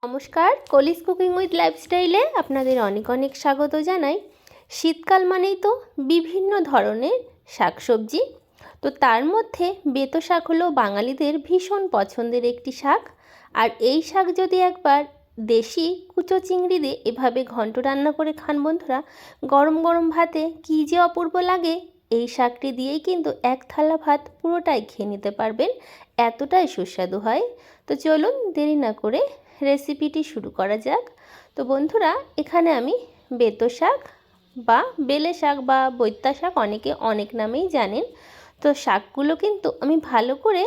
নমস্কার, কলিস cooking with লাইফস্টাইলে আপনাদের অনেক অনেক স্বাগত জানাই। শীতকাল মানেই তো বিভিন্ন ধরনের শাকসবজি। তো তার মধ্যে বেতো শাক হলো বাঙালিদের ভীষণ পছন্দের একটি শাক। আর এই শাক যদি একবার দেশি কুচো চিংড়ি দিয়ে এভাবে ঘন্ট রান্না করে খান বন্ধুরা, গরম গরম ভাতে কী যে অপূর্ব লাগে। এই শাকটি দিয়েই কিন্তু এক থালা ভাত পুরোটাই খেয়ে নিতে পারবেন, এতটাই সুস্বাদু হয়। তো চলুন দেরি না করে রেসিপিটি শুরু করা যাক। তো বন্ধুরা, এখানে আমি বেতো শাক বা বেলে শাক বা বৈত্যা শাক অনেকে অনেক নামেই জানেন। তো শাকগুলো কিন্তু আমি ভালো করে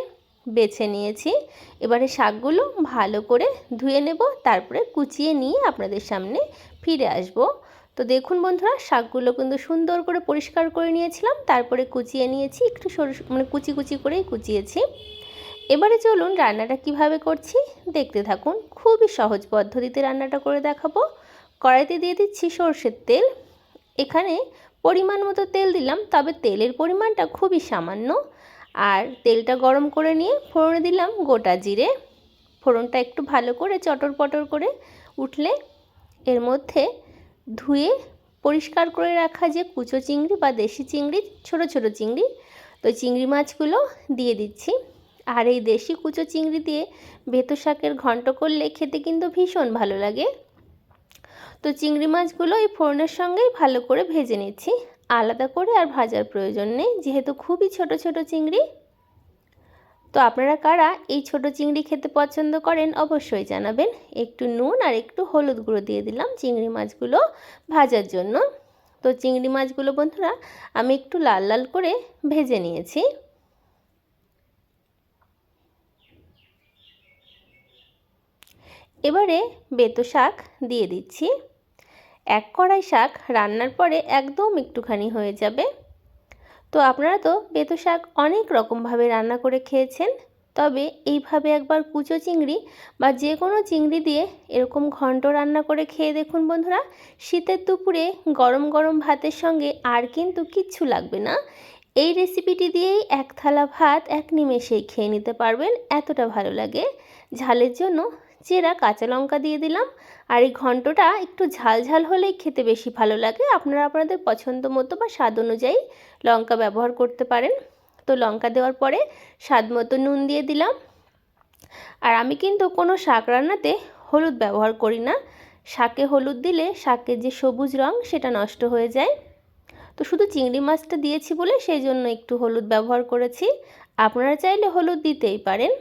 বেছে নিয়েছি। এবারে শাকগুলো ভালো করে ধুয়ে নেব, তারপরে কুচিয়ে নিয়ে আপনাদের সামনে ফিরে আসব। তো দেখুন বন্ধুরা, শাকগুলো কিন্তু সুন্দর করে পরিষ্কার করে নিয়েছিলাম, তারপরে কুচিয়ে নিয়েছি, একটু সরু কুচি কুচি করেই কুচিয়েছি। এবারে চলুন রান্নাটা কিভাবে করছি দেখতে থাকুন। খুবই সহজ পদ্ধতিতে রান্নাটা করে দেখাবো। কড়াইতে দিয়ে দিচ্ছি সরষের তেল। এখানে পরিমাণ মতো তেল দিলাম, তবে তেলের পরিমাণটা খুবই সামান্য। আর তেলটা গরম করে নিয়ে ফোড়নে দিলাম গোটা জিরে। ফোড়নটা একটু ভালো করে চটর পটর করে উঠলে এর মধ্যে ধুয়ে পরিষ্কার করে রাখা যে কুচো চিংড়ি বা দেশি চিংড়ি, ছোট ছোট চিংড়ি, তো চিংড়ি মাছগুলো দিয়ে দিচ্ছি। আর এই দেশি কুচো চিংড়ি দিয়ে বেতো শাকের ঘন্ট করলে খেতে কিন্তু ভীষণ ভালো লাগে। তো চিংড়ি মাছগুলো এই ফোড়নের সঙ্গেই ভালো করে ভেজে নিচ্ছি। আলাদা করে আর ভাজার প্রয়োজন নেই, যেহেতু খুবই ছোট ছোট চিংড়ি। তো আপনারা কারা এই ছোট চিংড়ি খেতে পছন্দ করেন অবশ্যই জানাবেন। একটু নুন আর একটু হলুদ গুঁড়ো দিয়ে দিলাম চিংড়ি মাছগুলো ভাজার জন্য। তো চিংড়ি মাছগুলো বন্ধুরা আমি একটু লাল লাল করে ভেজে নিয়েছি। এবারে বেতো শাক দিয়ে দিচ্ছি। এক কড়াই শাক রান্নার পরে একদম একটুখানি হয়ে যাবে। তো আপনারা তো বেতো শাক অনেক রকমভাবে রান্না করে খেয়েছেন, তবে এইভাবে একবার কুচো চিংড়ি বা যে কোনো চিংড়ি দিয়ে এরকম ঘন্ট রান্না করে খেয়ে দেখুন বন্ধুরা। শীতের দুপুরে গরম গরম ভাতের সঙ্গে আর কিন্তু কিচ্ছু লাগবে না। এই রেসিপিটি দিয়েই এক থালা ভাত এক নিমেষেই খেয়ে নিতে পারবেন, এতটা ভালো লাগে। ঝালের জন্য চেরা কাঁচা লঙ্কা দিয়ে দিলাম। আর এই ঘন্টটা একটু ঝাল ঝাল হলেই খেতে বেশি ভালো লাগে। আপনারা আপনাদের পছন্দ মতো বা স্বাদ অনুযায়ী লঙ্কা ব্যবহার করতে পারেন। তো লঙ্কা দেওয়ার পরে স্বাদ মতো নুন দিয়ে দিলাম। আর আমি কিন্তু কোনো শাক রান্নাতে হলুদ ব্যবহার করি না। শাকে হলুদ দিলে শাকের যে সবুজ রং সেটা নষ্ট হয়ে যায়। তো শুধু চিংড়ি মাছটা দিয়েছি বলে সেই জন্য একটু হলুদ ব্যবহার করেছি। আপনারা চাইলে হলুদ দিতেই পারেন।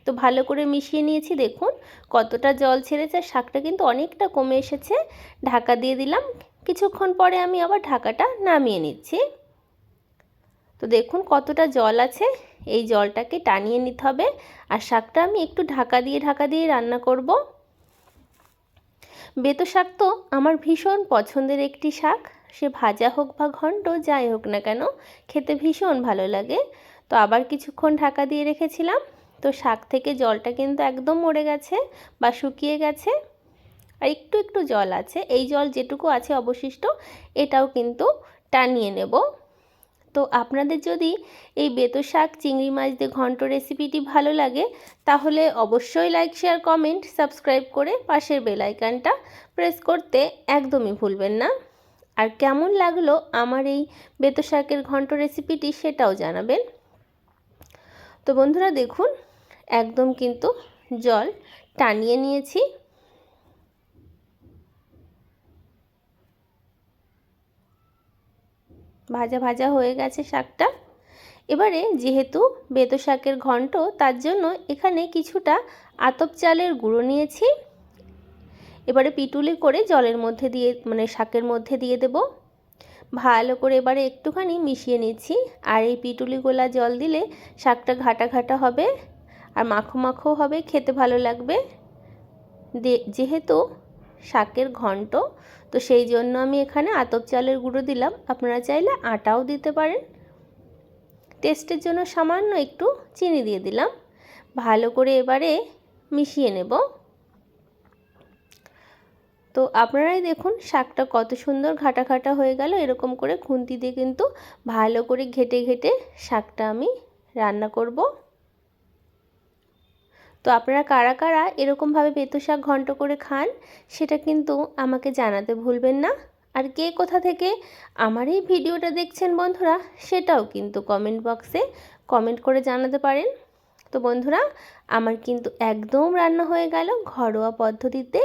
তো ভালো করে মিশিয়ে নিয়েছি, দেখুন কতটা জল ছেড়েছে, শাকটা কিন্তু অনেকটা কমে এসেছে। ঢাকা দিয়ে দিলাম। কিছুক্ষণ পরে আমি আবার ঢাকাটা নামিয়ে নিচ্ছি। তো দেখুন কতটা জল আছে, এই জলটাকে টানিয়ে নিতে হবে। আর শাকটা আমি একটু ঢাকা দিয়ে রান্না করব। বেতো শাক তো আমার ভীষণ পছন্দের একটি শাক, সে ভাজা হোক বা ঘন্ট যাই হোক না কেন খেতে ভীষণ ভালো লাগে। তো আবার কিছুক্ষণ ঢাকা দিয়ে রেখেছিলাম। তো শাক থেকে জলটা কিন্তু একদম মরে গেছে বা শুকিয়ে গেছে। আর একটু একটু জল আছে, এই জল যেটুকু আছে অবশিষ্ট এটাও কিন্তু টানিয়ে নেব। তো আপনাদের যদি এই বেতো শাক চিংড়ি মাছ দিয়ে ঘন্ট রেসিপিটি ভালো লাগে, তাহলে অবশ্যই লাইক শেয়ার কমেন্ট সাবস্ক্রাইব করে পাশের বেল আইকনটা প্রেস করতে একদমই ভুলবেন না। আর কেমন লাগলো আমার এই বেতো শাকের ঘন্ট রেসিপিটি সেটাও জানাবেন। তো বন্ধুরা দেখুন একদম কিন্তু জল টানিয়ে নিয়েছি। ভাজা ভাজা হয়ে গেছে শাকটা। এবারে যেহেতু বেতো শাকের ঘন্ট, তার জন্য এখানে কিছুটা আতপ চালের গুঁড়ো নিয়েছি। এবারে পিটুলি করে জলের মধ্যে দিয়ে শাকের মধ্যে দিয়ে দেব। ভালো করে এবারে একটুখানি মিশিয়ে নিচ্ছি। আর এই পিটুলি গোলা জল দিলে শাকটা ঘাটা ঘাটা হবে আর মাখো মাখো হবে, খেতে ভালো লাগবে। যেহেতু শাকের ঘন্ট, তো সেই জন্য আমি এখানে আতপ চালের গুঁড়ো দিলাম। আপনারা চাইলে আটাও দিতে পারেন। টেস্টের জন্য সামান্য একটু চিনি দিয়ে দিলাম। ভালো করে এবারে মিশিয়ে নেব। তো আপনারাই দেখুন শাকটা কত সুন্দর ঘাটা ঘাটা হয়ে গেল। এরকম করে খুন্তি দিয়ে কিন্তু ভালো করে ঘেটে ঘেটে শাকটা আমি রান্না করব। তো আপনারা কারা কারা এরকমভাবে বেতো শাক ঘন্ট করে খান সেটা কিন্তু আমাকে জানাতে ভুলবেন না। আর কে কোথা থেকে আমার এই ভিডিওটা দেখছেন বন্ধুরা সেটাও কিন্তু কমেন্ট বক্সে কমেন্ট করে জানাতে পারেন। তো বন্ধুরা আমার কিন্তু একদম রান্না হয়ে গেল ঘরোয়া পদ্ধতিতে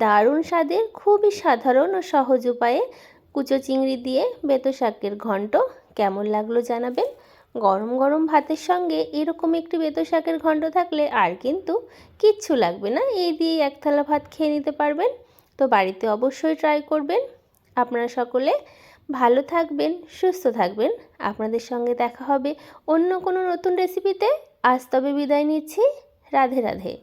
দারুণ স্বাদের খুবই সাধারণ ও সহজ উপায়ে কুচো চিংড়ি দিয়ে বেতো শাকের ঘন্ট। কেমন লাগলো জানাবেন। গরম গরম ভাতের সঙ্গে এরকম একটি বেতো শাকের ঘন্ট থাকলে আর কিন্তু কিচ্ছু লাগবে না, এই দিয়ে এক থালা ভাত খেয়ে নিতে পারবেন। তো বাড়িতে অবশ্যই ট্রাই করবেন। আপনারা সকলে ভালো থাকবেন, সুস্থ থাকবেন। আপনাদের সঙ্গে দেখা হবে অন্য কোনো নতুন রেসিপিতে। আজ তবে বিদায় নিচ্ছি। রাধে রাধে।